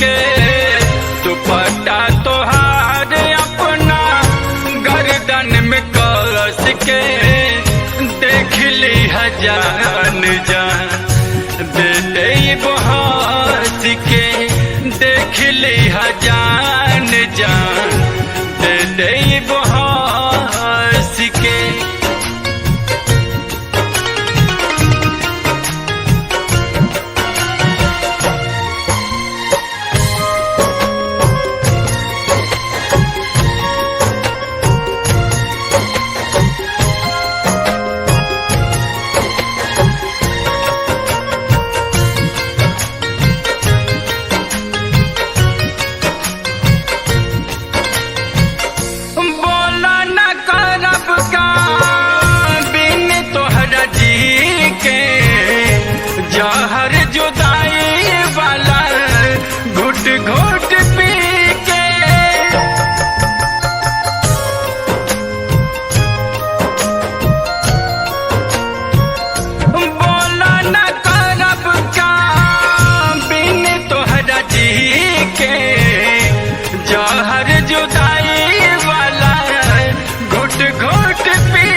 के दुपट्टा तोहार अपना गर्दन में कस के देख ली जान जान दे दे बहस के देख ली जान जान दे दे बहस के। जहर जुदाई वाला घुट घुट पी के बोला न करब का बिन तोहरा जी के जहर जुदाई वाला घुट घुट पी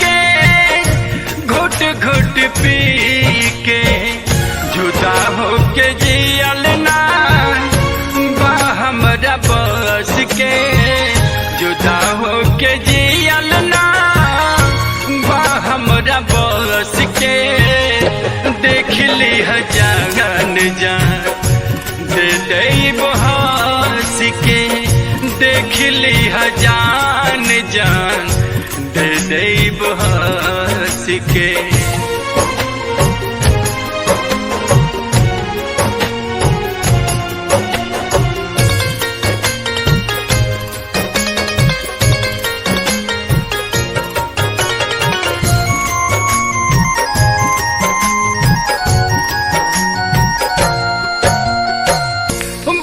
के घुट घुट पी के जुदा होके जियल ना बा हमरा बस के जुदा होके जियल ना बा हमरा बस के देख ली जान जान दे दे बहस के देख ली जान जान दे दे बहस के।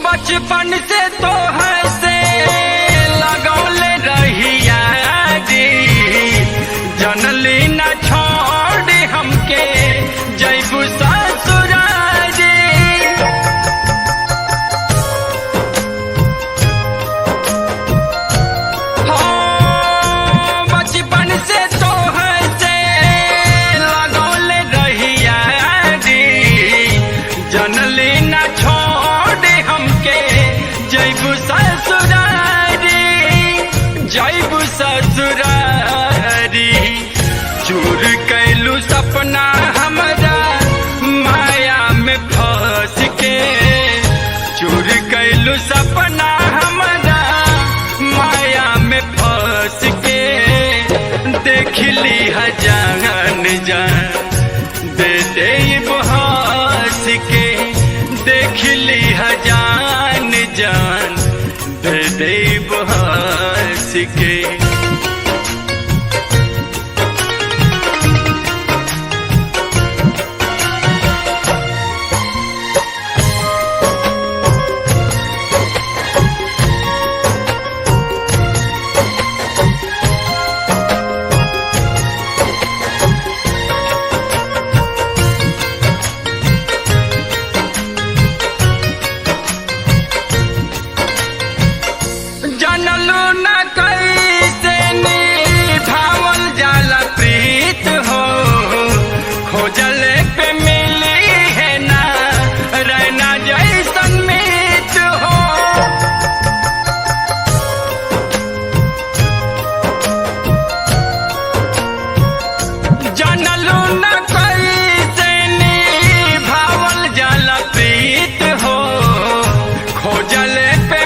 बचपन से तो हंसे लगौले रहिया जी जनली न छोड़ हमके जैबू ससुराल जी हो बचपन से तो हंसे लगौले रहिया जी जनली न छोड़ हमके जैबू ससुरारी जैबू ससुरारी चूर कैलू सपना हमरा माया में फंस के चूर कैलू सपना हमरा माया में फंस के देख ली जान जान दे दे बहस के देख ली जान जान दे दे बहस के। जानलू न कैसे निभावल जाला प्रीत हो खोजल पे मिली है ना रहना जैसन मीत हो जानलू न कैसे निभावल जाला प्रीत हो खोजल पे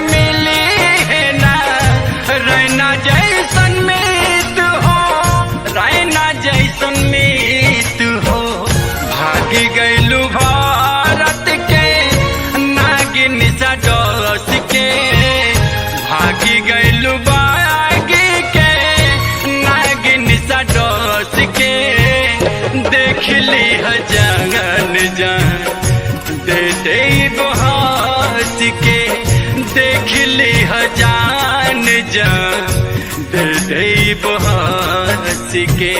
रहना जैसन मीत हो रहना जैसन मीत हो भागी गैलू भारत के नागिन सा डस के भागी गैलू बागी के नागिन सा डस के देख ली जान जान दे दे बहस के देख ली जान जान दे दे बहस के।